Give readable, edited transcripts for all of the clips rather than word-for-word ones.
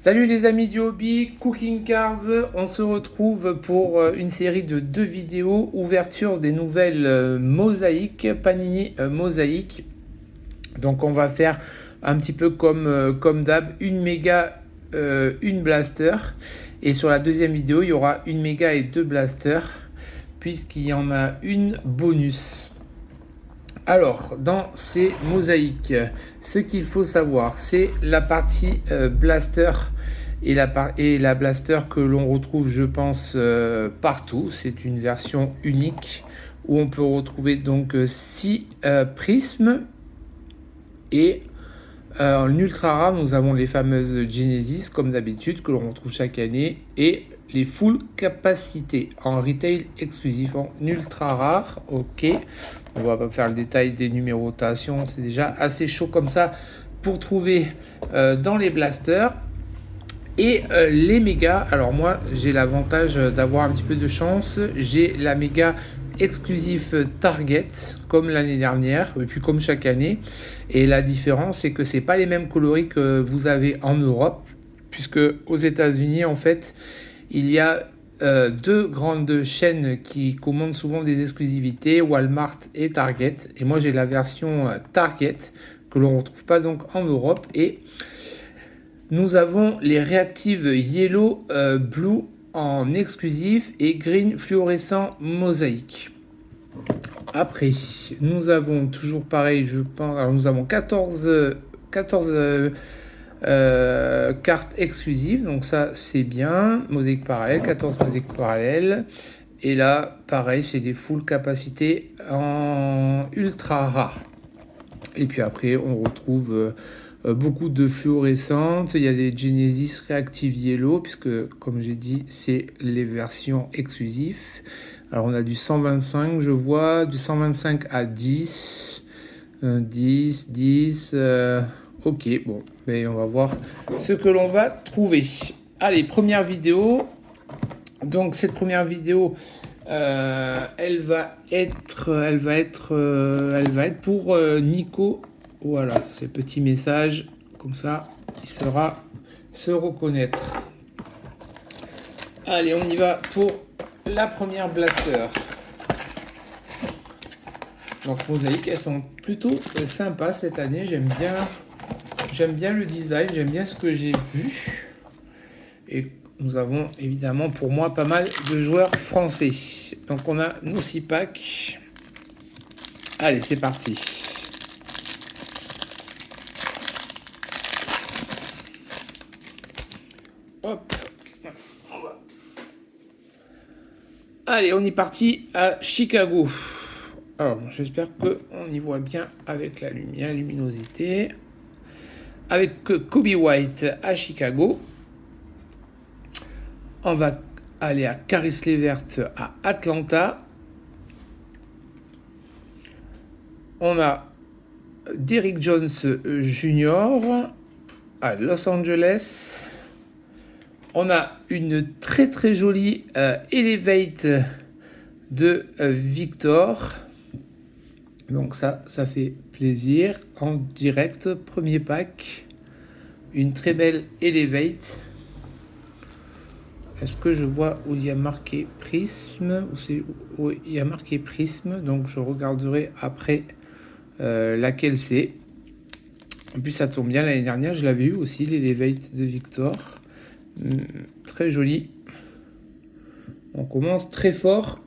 Salut les amis du hobby, Cooking Cars, on se retrouve pour une série de 2 vidéos, ouverture des nouvelles mosaïques, Panini mosaïque. Donc on va faire un petit peu comme d'hab, une méga, une blaster. Et sur la deuxième vidéo, il y aura une méga et 2 blasters, puisqu'il y en a une bonus. Alors, dans ces mosaïques, ce qu'il faut savoir, c'est la partie blaster et la blaster que l'on retrouve, je pense, partout. C'est une version unique où on peut retrouver donc 6 prismes. Et en ultra rare, nous avons les fameuses Genesis, comme d'habitude, que l'on retrouve chaque année, et les full capacité en retail exclusif. En ultra rare, ok. On va pas faire le détail des numérotations, c'est déjà assez chaud comme ça pour trouver dans les blasters. Et les mégas, alors moi j'ai l'avantage d'avoir un petit peu de chance. J'ai la méga exclusif Target comme l'année dernière et puis comme chaque année. Et la différence c'est que c'est pas les mêmes coloris que vous avez en Europe, puisque aux États-Unis en fait il y a 2 grandes chaînes qui commandent souvent des exclusivités, Walmart et Target. Et moi j'ai la version Target que l'on ne retrouve pas donc en Europe. Et nous avons les réactives Yellow, Blue en exclusif et Green fluorescent mosaïque. Après, nous avons toujours pareil, je pense. Alors nous avons 14 cartes exclusives, donc ça c'est bien. Mosaïque parallèle, 14 mosaïques parallèles. Et là, pareil, c'est des full capacités en ultra rare. Et puis après, on retrouve beaucoup de fluorescentes. Il y a des Genesis Reactive Yellow, puisque comme j'ai dit, c'est les versions exclusives. Alors on a du 125, je vois, du 125 à 10. 10. Ok, bon, mais on va voir ce que l'on va trouver. Allez, première vidéo. Donc cette première vidéo, elle va être pour Nico. Voilà, ce petit message, comme ça, il saura se reconnaître. Allez, on y va pour la première blaster. Donc mosaïque, elles sont plutôt sympas cette année. J'aime bien le design, j'aime bien ce que j'ai vu. Et nous avons évidemment pour moi pas mal de joueurs français. Donc on a nos 6 packs. Allez, c'est parti. Hop. Allez, on est parti à Chicago. Alors, j'espère qu'on y voit bien avec la lumière, luminosité. Avec Kobe White à Chicago. On va aller à Caris Levert à Atlanta. On a Derrick Jones Jr. à Los Angeles. On a une très très jolie Elevate de Victor. Donc ça fait plaisir. En direct, premier pack. Une très belle Elevate. Est-ce que je vois où il y a marqué prisme, où il y a marqué prisme, donc je regarderai après laquelle c'est. En plus ça tombe bien, l'année dernière je l'avais eu aussi, l'Elevate de Victor. Très joli. On commence très fort.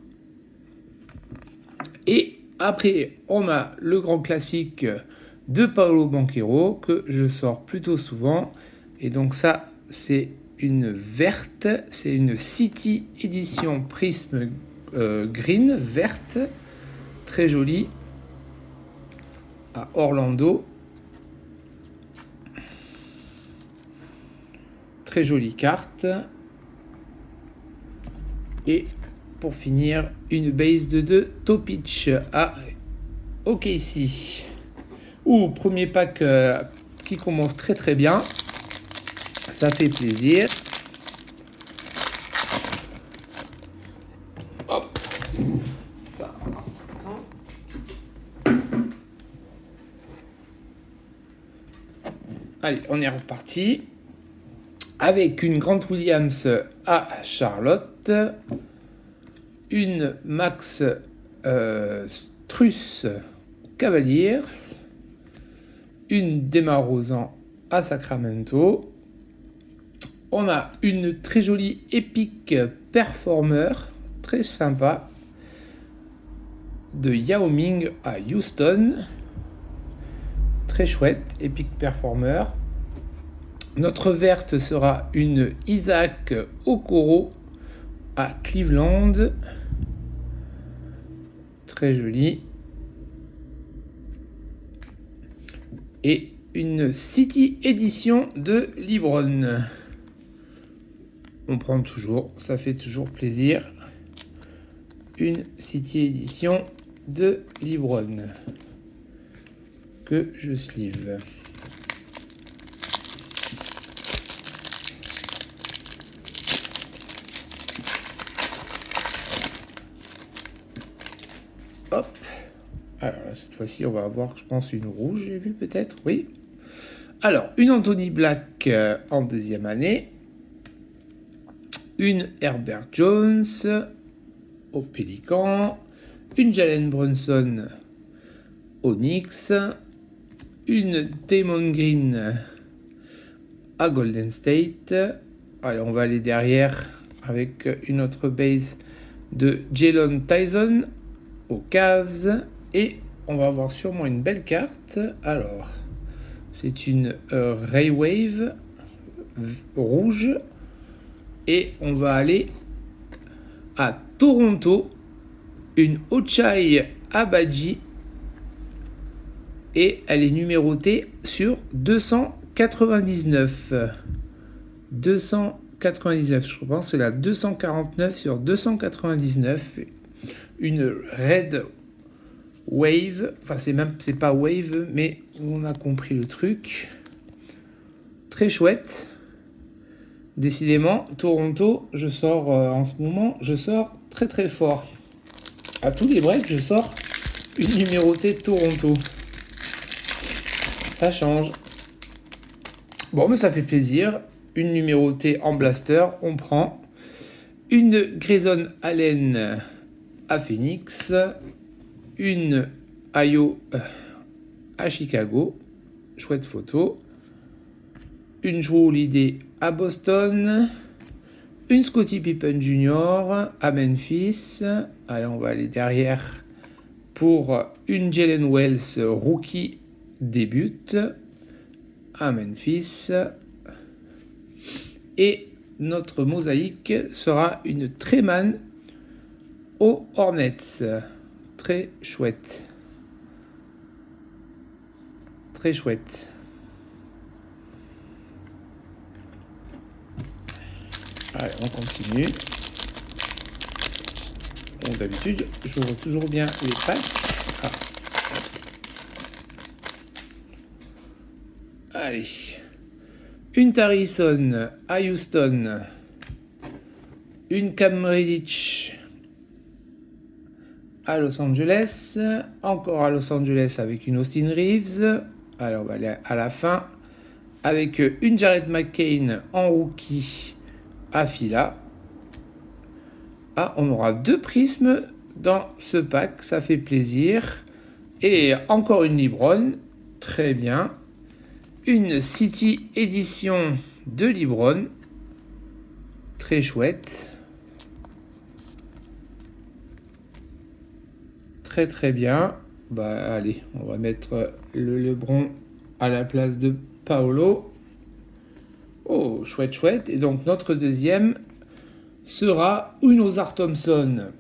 Et après on a le grand classique de Paolo Banchero que je sors plutôt souvent. Et donc ça c'est une verte, c'est une City Edition Prisme Green verte, très jolie, à Orlando. Très jolie carte. Et pour finir, une base de 2 Topic à OKC. Premier pack qui commence très très bien. Ça fait plaisir. Hop. Allez, on est reparti. avec une Grant Williams à Charlotte, une Max Struss Cavaliers, une Demar Rosan à Sacramento. On a une très jolie Epic Performer, très sympa, de Yao Ming à Houston. Très chouette, Epic Performer. Notre verte sera une Isaac Okoro à Cleveland. Très jolie. Et une City Edition de LeBron. On prend toujours, ça fait toujours plaisir. Une City Edition de LeBron que je sleeve. Hop. Alors là, cette fois-ci, on va avoir, je pense, une rouge, j'ai vu peut-être, oui. Alors, une Anthony Black en deuxième année. Une Herbert Jones au Pélican. Une Jalen Brunson au Knicks. Une Damon Green à Golden State. Allez, on va aller derrière avec une autre base de Jalen Tyson aux Cavs. Et on va avoir sûrement une belle carte. Alors, c'est une Ray Wave rouge. Et on va aller à Toronto. Une Ochai Abaji. Et elle est numérotée sur 299. 299, je pense, c'est la 249 sur 299. Une Red Wave, enfin c'est pas Wave, mais on a compris le truc. Très chouette. Décidément, Toronto, je sors en ce moment, je sors très très fort. À tous les breaks, je sors une numérotée Toronto. Ça change. Bon, mais ça fait plaisir. Une numérotée en blaster, on prend. Une Grayson Allen à Phoenix. Une Ayo à Chicago. Chouette photo. Une Jrue Holiday à Boston. Une Scottie Pippen Jr. à Memphis. Allez, on va aller derrière pour une Jalen Wells rookie débute à Memphis. Et notre mosaïque sera une Treman aux Hornets. Très chouette. Très chouette. Allez, on continue. Bon, d'habitude, j'ouvre toujours bien les packs. Ah. Allez. Une Tarrison à Houston. Une Cam Reddish à Los Angeles. Encore à Los Angeles avec une Austin Reeves. Alors, on va aller à la fin. Avec une Jared McCain en rookie à Fila. Ah, on aura 2 prismes dans ce pack, ça fait plaisir. Et encore une LeBron, très bien. Une City Edition de LeBron, très chouette. Très très bien. Bah allez, on va mettre le LeBron à la place de Paolo. Oh, chouette, chouette. Et donc, notre deuxième sera une Ozar Thompson.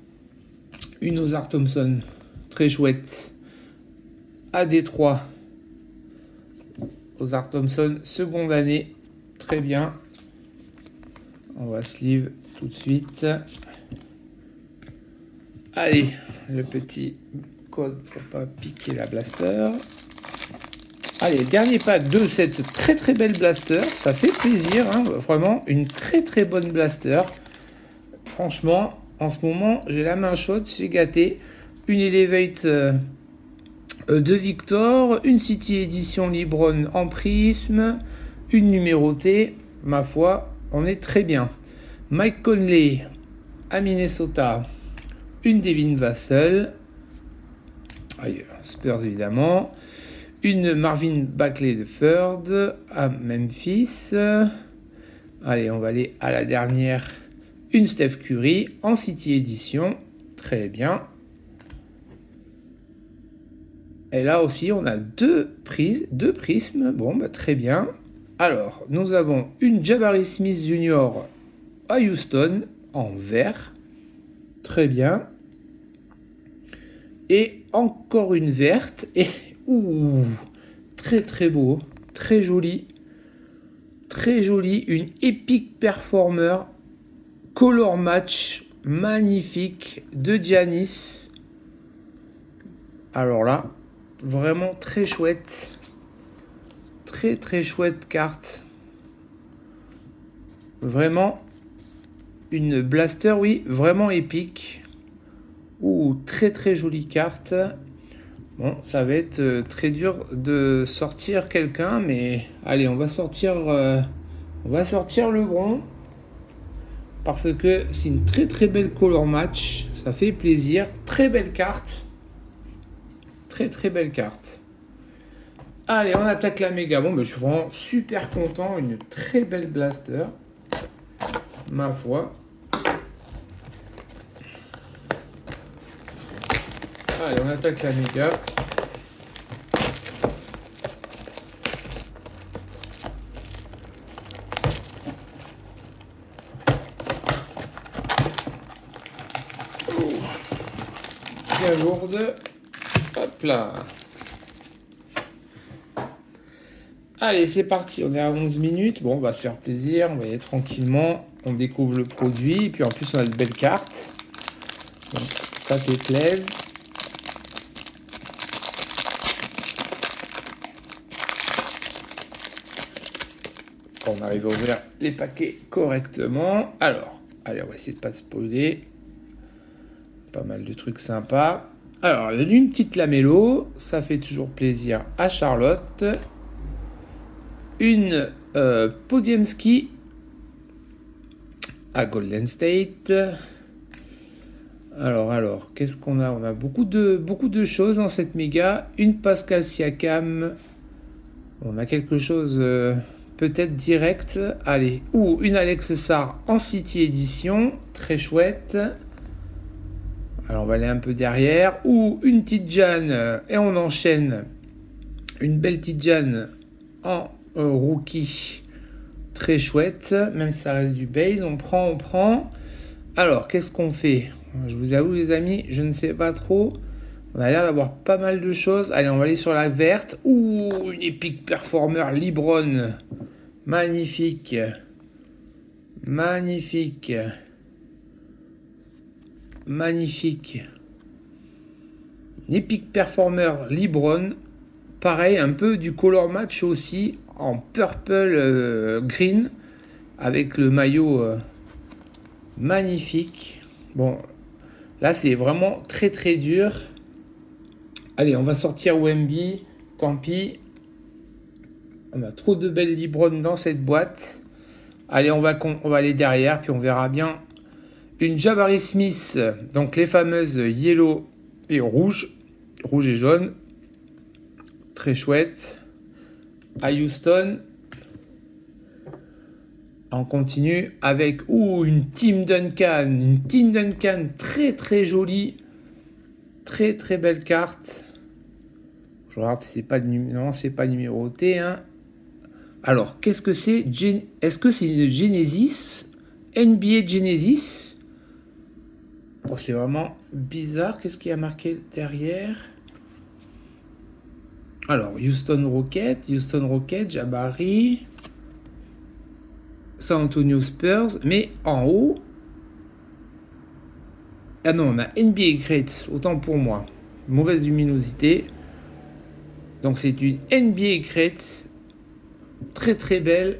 Une Ozar Thompson, très chouette. À Détroit. Ozar Thompson, seconde année. Très bien. On va sleeve tout de suite. Allez, le petit code pour pas piquer la blaster. Allez, dernier pack de cette très très belle blaster. Ça fait plaisir, hein, vraiment une très très bonne blaster. Franchement, en ce moment, j'ai la main chaude, j'ai gâté. Une Elevate de Victor, une City Edition LeBron en prisme, une numérotée. ma foi, on est très bien. Mike Conley à Minnesota, une Devin Vassell, Spurs évidemment, une Marvin Bagley de Third à Memphis. Allez, on va aller à la dernière, une Steph Curry en City Edition, très bien. Et là aussi, on a deux prismes, bon, bah, très bien. Alors, nous avons une Jabari Smith Jr. à Houston en vert, très bien. Et encore une verte, et très très beau, très joli, une Epic Performer Color Match magnifique de Giannis. Alors là, vraiment très chouette, très chouette carte. Vraiment une blaster, oui, vraiment épique. Très jolie carte. Bon, ça va être très dur de sortir quelqu'un, mais allez, on va sortir LeBron parce que c'est une très belle color match. Ça fait plaisir. Très belle carte. Très belle carte. Allez, on attaque la méga. Bon, je suis vraiment super content. Une très belle blaster. Ma foi. Allez, on attaque la méga. Bien lourde. Hop là. Allez, c'est parti. On est à 11 minutes. Bon, on va se faire plaisir. On va y aller tranquillement. On découvre le produit. Et puis en plus, on a de belles cartes. Donc, ça fait plaisir. On arrive à ouvrir les paquets correctement. Alors, allez, on va essayer de ne pas spoiler. Pas mal de trucs sympas. Alors, il y a une petite lamello. Ça fait toujours plaisir à Charlotte. Une Podiemski à Golden State. Alors, qu'est-ce qu'on a? On a beaucoup de choses dans cette méga. Une Pascal Siakam. On a quelque chose peut-être direct. Allez, une Alex Sarr en City Edition. Très chouette. Alors, on va aller un peu derrière. Une Tidjane. Et on enchaîne. Une belle Tidjane en rookie. Très chouette. Même si ça reste du base. On prend. Alors, qu'est-ce qu'on fait? Je vous avoue, les amis, je ne sais pas trop. On a l'air d'avoir pas mal de choses. Allez, on va aller sur la verte. Une Epic Performer LeBron. Magnifique. Une Epic Performer LeBron. Pareil, un peu du color match aussi. En purple green. Avec le maillot magnifique. Bon, là, c'est vraiment très dur. Allez, on va sortir Wemby. Tant pis. On a trop de belles LeBron dans cette boîte. Allez, on va aller derrière, puis on verra bien. Une Jabari Smith. Donc, les fameuses yellow et rouge. Rouge et jaune. Très chouette. À Houston. On continue avec une Tim Duncan. Une Tim Duncan très jolie. Très belle carte. Je regarde si c'est pas non, c'est pas numéroté. Hein. Alors, qu'est-ce que c'est? Est-ce que c'est une Genesis? NBA Genesis? Bon, c'est vraiment bizarre. Qu'est-ce qu'il y a marqué derrière? Alors, Houston Rockets, Jabari. San Antonio Spurs, mais en haut. Ah non, on a NBA Greats, autant pour moi. Mauvaise luminosité. Donc c'est une NBA Greats. Très belle.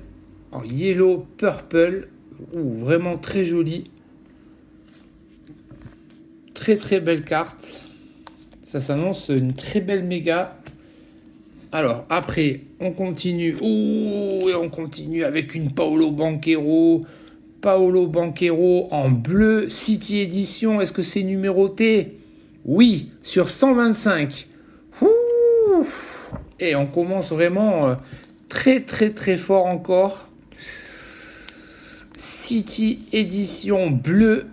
En yellow, purple. Vraiment très jolie. Très belle carte. Ça s'annonce une très belle méga. Alors, après, on continue. Ouh, et on continue avec une Paolo Banchero. Paolo Banchero en bleu, City Edition. Est-ce que c'est numéroté? Oui, sur 125. Ouh. Et on commence vraiment très très très fort encore. City Edition bleu,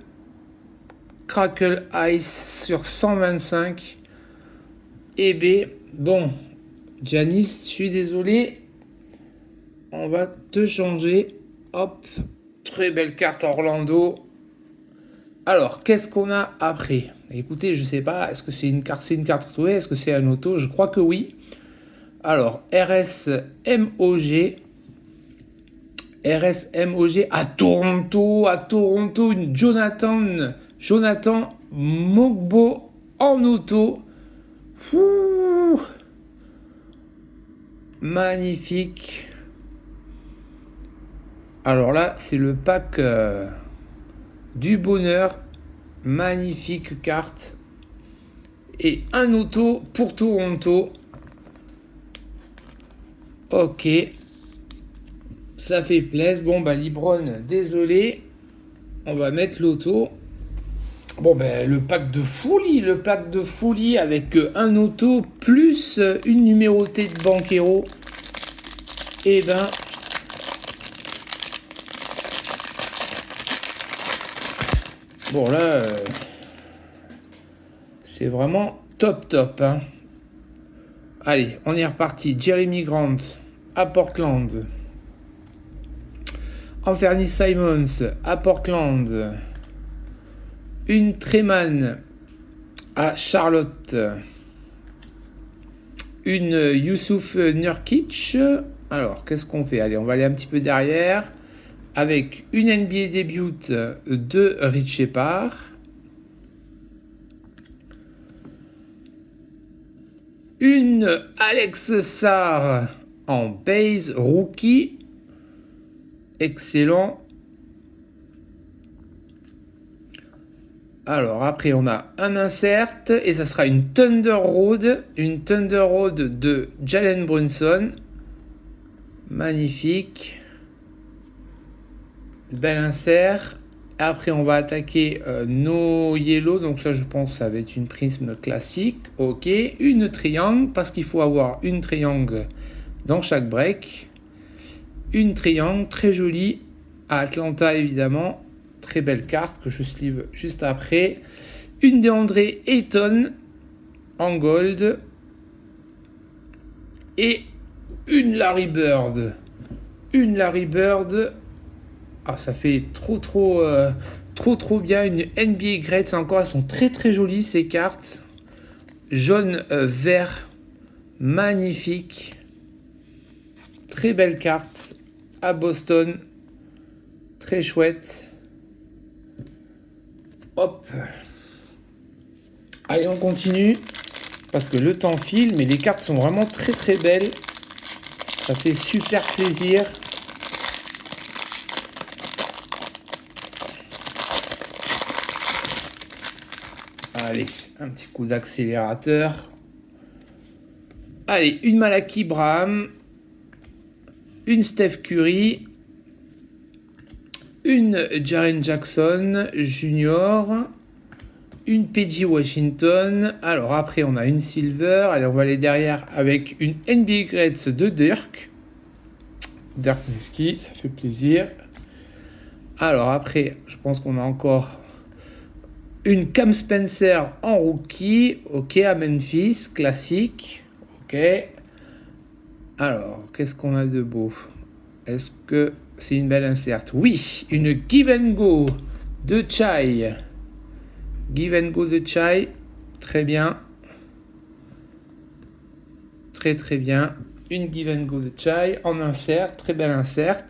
Crackle Ice sur 125. Eh B. Bon, Janice, je suis désolé. On va te changer. Hop. Très belle carte Orlando. Alors, qu'est-ce qu'on a après? Écoutez, je sais pas. Est-ce que c'est une carte retrouvée? Est-ce que c'est un auto? Je crois que oui. Alors, RSMOG. RSMOG à Toronto. À Toronto, une Jonathan Mogbo en auto. Ouh. Magnifique. Alors là, c'est le pack du bonheur. Magnifique carte. Et un auto pour Toronto. Ok. Ça fait plaisir. Bon, bah, Libron, désolé. On va mettre l'auto. Bon, ben, le pack de folie avec un auto plus une numérotée de Banchero. Et ben, bon, là, c'est vraiment top, hein. Allez, on est reparti. Jeremy Grant à Portland. Anthony Simons à Portland. Une Treman à Charlotte. Une Youssouf Nurkic. Alors, qu'est-ce qu'on fait? Allez, on va aller un petit peu derrière. Avec une NBA debut de Rich Shepard. Une Alex Sarr en base rookie. Excellent. Alors après on a un insert et ça sera une Thunder Road de Jalen Brunson. Magnifique. Bel insert. Après on va attaquer No Yellow, donc ça je pense que ça va être une prisme classique. Ok, une triangle parce qu'il faut avoir une triangle dans chaque break. Une triangle très jolie à Atlanta évidemment. Très belle carte que je sleeve juste après. Une DeAndre Ayton en gold. Et une Larry Bird. Ah, ça fait trop bien. Une NBA Great encore. Elles sont très jolies ces cartes. Jaune, vert. Magnifique. Très belle carte. À Boston. Très chouette. Hop. Allez, on continue. Parce que le temps file, mais les cartes sont vraiment très belles. Ça fait super plaisir. Allez, un petit coup d'accélérateur. Allez, une Malaki Braham. Une Steph Curry. Une Jaren Jackson Junior. Une PG Washington. Alors après on a une Silver. Allez, on va aller derrière avec une NBA Greats de Dirk Nowitzki, ça fait plaisir. Alors après je pense qu'on a encore une Cam Spencer en rookie. Ok, à Memphis, classique. Ok. Alors qu'est-ce qu'on a de beau? Est-ce que c'est une belle insert? Oui, une Give and Go de Chai. Give and Go de Chai. Très bien. Très bien. Une Give and Go de Chai en insert. Très belle insert.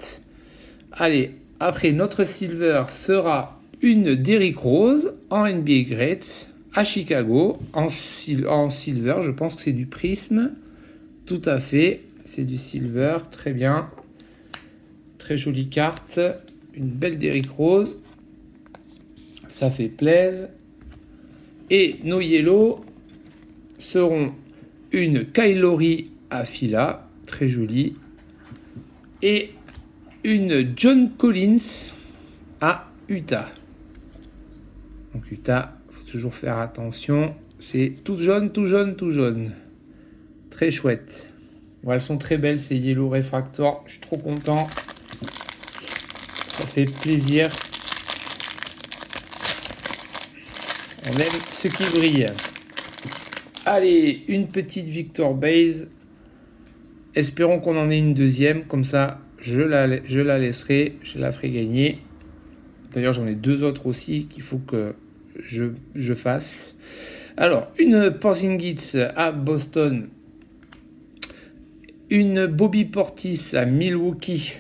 Allez, après notre Silver sera une Derrick Rose en NBA Greats à Chicago. En Silver, je pense que c'est du prisme. Tout à fait. C'est du Silver. Très bien. Très jolie carte. Une belle Derrick Rose. Ça fait plaisir. Et nos Yellow seront une Kyle Lowry à Fila, très jolie. Et une John Collins à Utah. Donc Utah, il faut toujours faire attention. C'est tout jaune, tout jaune, tout jaune. Très chouette. Bon, elles sont très belles, ces Yellow Refractor. Je suis trop content. Ça fait plaisir. On aime ce qui brille. Allez, une petite Victor Base. Espérons qu'on en ait une deuxième. Comme ça, je la laisserai. Je la ferai gagner. D'ailleurs, j'en ai deux autres aussi qu'il faut que je fasse. Alors, une Porzingis à Boston. Une Bobby Portis à Milwaukee.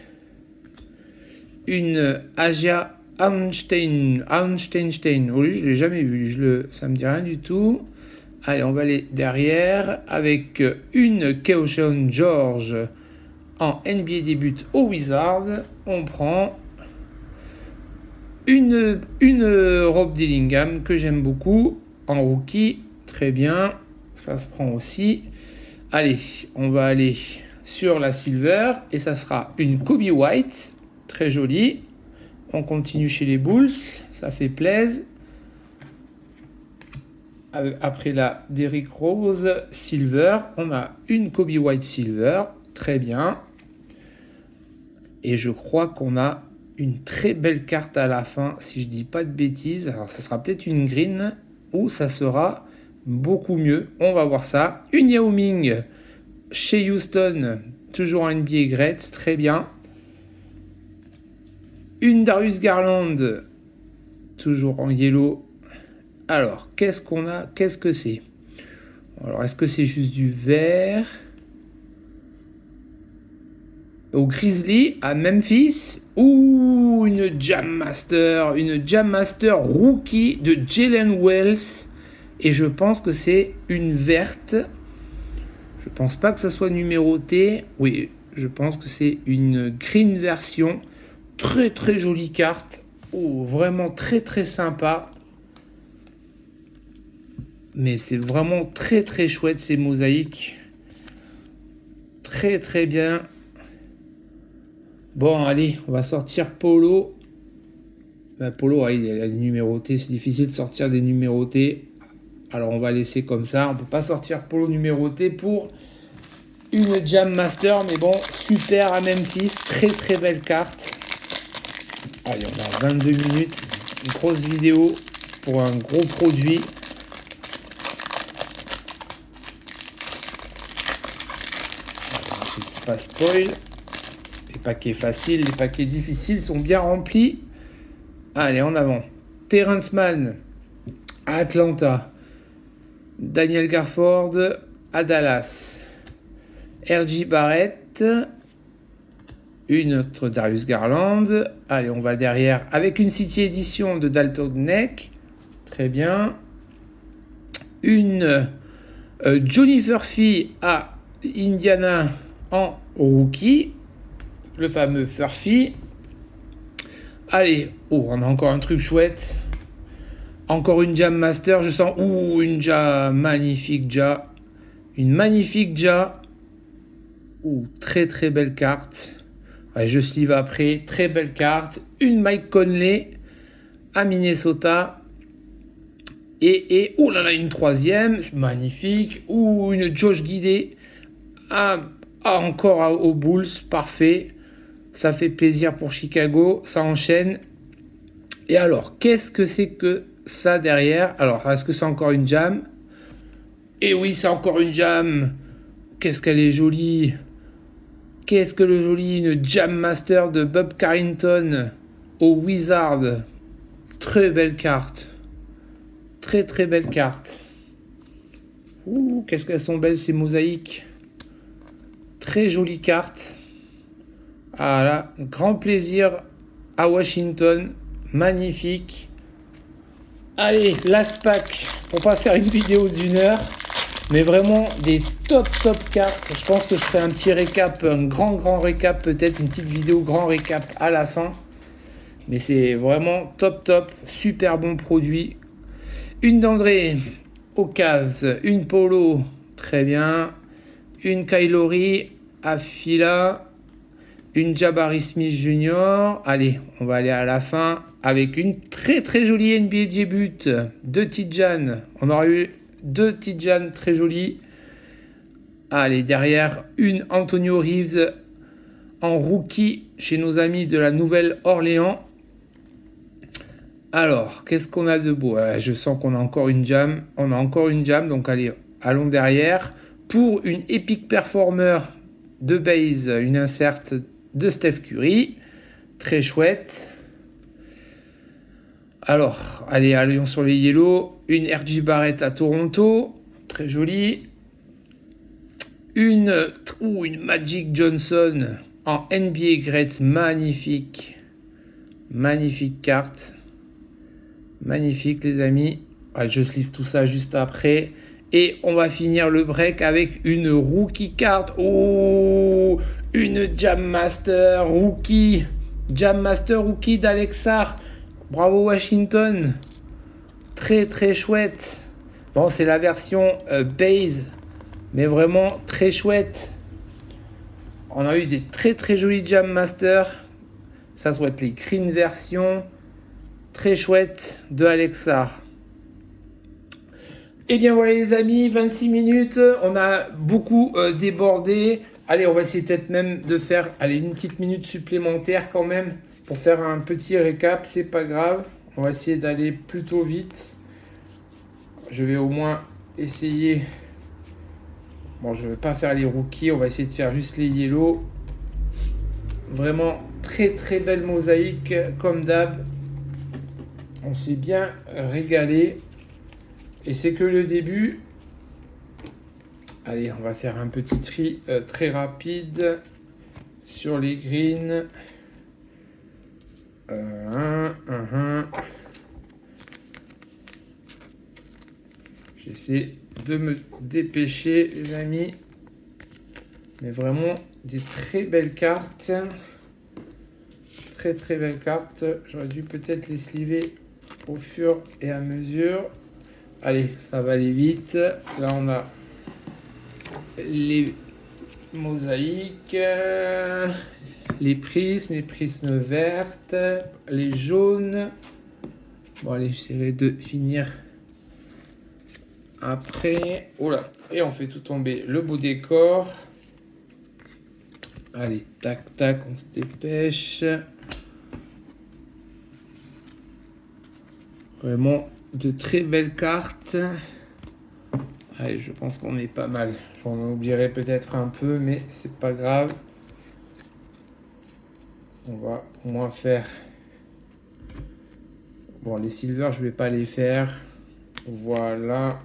Une Aja Arnstein. Oui, je ne l'ai jamais vu. Ça me dit rien du tout. Allez, on va aller derrière avec une Keoshon George en NBA début au Wizard. On prend une Rob Dillingham que j'aime beaucoup en rookie. Très bien, ça se prend aussi. Allez, on va aller sur la Silver et ça sera une Kobe White. Très jolie. On continue chez les Bulls. Ça fait plaisir. Après la Derrick Rose Silver, on a une Kobe White Silver, très bien. Et je crois qu'on a une très belle carte à la fin, si je dis pas de bêtises. Alors ça sera peut-être une green ou ça sera beaucoup mieux. On va voir ça. Une Yao Ming chez Houston, toujours en NBA Great, très bien. Une Darius Garland, toujours en yellow. Alors, qu'est-ce qu'on a? Qu'est-ce que c'est? Alors, est-ce que c'est juste du vert? Au Grizzly, à Memphis. Ouh, une Jam Master rookie de Jalen Wells. Et je pense que c'est une verte. Je pense pas que ça soit numéroté. Oui, je pense que c'est une green version. Très très jolie carte. Oh, vraiment très très sympa. Mais c'est vraiment très très chouette ces mosaïques. Très très bien. Bon, allez, on va sortir Polo. Polo, il est numéroté. C'est difficile de sortir des numérotés. Alors on va laisser comme ça. On peut pas sortir Polo numéroté pour une Jam Master. Mais bon, super à Memphis. Très très belle carte. Allez, on a 22 minutes. Une grosse vidéo pour un gros produit. Pas spoil. Les paquets faciles, les paquets difficiles sont bien remplis. Allez, en avant. Terrence Mann à Atlanta. Daniel Garford à Dallas. R.J. Barrett. Une autre Darius Garland. Allez, on va derrière avec une City Edition de Dalton Neck. Très bien. Une Johnny Furphy à Indiana en rookie, le fameux Furphy. Allez, oh, on a encore un truc chouette. Encore une Jam Master, je sens. Ouh, une Ja, magnifique Ja. Une magnifique Ja. Ouh, très très belle carte. Ouais, je sleeve après, très belle carte. Une Mike Conley à Minnesota. Et oh là là, une troisième, magnifique. Ouh, une Josh Giddey encore aux Bulls, parfait. Ça fait plaisir pour Chicago, ça enchaîne. Et alors, qu'est-ce que c'est que ça derrière? Alors, est-ce que c'est encore une Jam? Et oui, c'est encore une Jam. Qu'est-ce qu'elle est jolie. Qu'est-ce que le joli, une Jam Master de Bob Carrington au Wizard. Très belle carte. Très très belle carte. Ouh, qu'est-ce qu'elles sont belles ces mosaïques. Très jolie carte. Voilà, grand plaisir à Washington. Magnifique. Allez, last pack. Pour pas faire une vidéo d'une heure. Mais vraiment des top cartes. Je pense que je ferai un petit récap, un grand récap, peut-être une petite vidéo grand récap à la fin. Mais c'est vraiment top. Super bon produit. Une d'André aux Cavs, une Polo, très bien. une Kylori, Afila, une Jabari Smith Jr. Allez, on va aller à la fin avec une très très jolie NBA début de Tidjane. On aura eu 2 Tidjane très jolies. Allez, derrière, une Antonio Reeves en rookie chez nos amis de la Nouvelle-Orléans. Alors, qu'est-ce qu'on a de beau? Je sens qu'on a encore une jam. On a encore une jam, donc allez, allons derrière. Pour une Epic Performer de base, une insert de Steph Curry. Très chouette. Alors, allez, allons sur les yellow. Une RJ Barrett à Toronto. Très jolie. Une Magic Johnson en NBA Great. Magnifique. Magnifique carte. Magnifique, les amis. Allez, je sleeve tout ça juste après. Et on va finir le break avec une rookie card. Oh, une Jam Master rookie. Jam Master rookie d'Alexar. Bravo Washington. Très très chouette. Bon, c'est la version base. Mais vraiment très chouette. On a eu des très très jolis Jam Master. Ça doit être les green versions. Très chouette de Alexar. Et bien voilà les amis, 26 minutes, on a beaucoup débordé. Allez, on va essayer peut-être même de faire une petite minute supplémentaire quand même pour faire un petit récap, c'est pas grave. On va essayer d'aller plutôt vite. Je vais au moins essayer. Bon, je ne vais pas faire les rookies, on va essayer de faire juste les yellow. Vraiment très très belle mosaïque comme d'hab. On s'est bien régalé. Et c'est que le début. Allez, on va faire un petit tri très rapide sur les greens. J'essaie de me dépêcher, les amis. Mais vraiment, des très belles cartes. Très très belles cartes. J'aurais dû peut-être les sliver au fur et à mesure. Allez, ça va aller vite. Là, on a les mosaïques, les prismes vertes, les jaunes. Bon, allez, j'essaierai de finir après. Oh là, et on fait tout tomber le beau décor. Allez, tac, tac, on se dépêche. Vraiment de très belles cartes. Allez, je pense qu'on est pas mal. J'en oublierai peut-être un peu, mais c'est pas grave. On va au moins faire. Bon, les silver, je vais pas les faire. Voilà.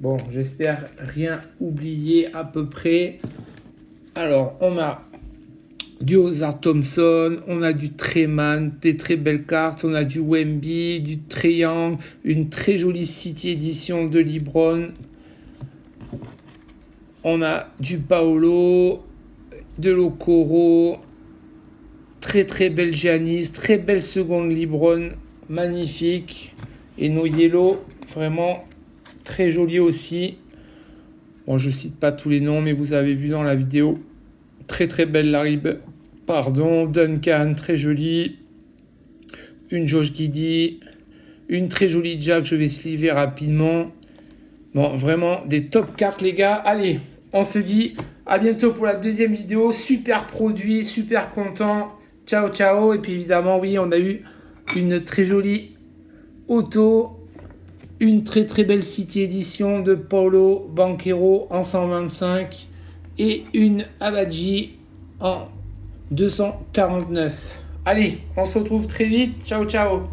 Bon, j'espère rien oublier à peu près. Alors, on a du Ozar Thompson, on a du Treman, des très belles cartes, on a du Wemby, du Trae Young, une très jolie City Edition de LeBron. On a du Paolo, de l'Okoro, très très belle Giannis, très belle seconde LeBron, magnifique. Et nos yellow, vraiment très jolis aussi. Bon, je cite pas tous les noms, mais vous avez vu dans la vidéo. Très très belle Larry Duncan, très jolie. Une Josh Giddey. Une très jolie Jack, je vais sliver rapidement. Bon, vraiment des top cartes les gars. Allez, on se dit à bientôt pour la deuxième vidéo. Super produit, super content. Ciao, ciao. Et puis évidemment, oui, on a eu une très jolie auto. Une très très belle City Edition de Paolo Banchero en 125. Et une Abaji en 249. Allez, on se retrouve très vite. Ciao, ciao.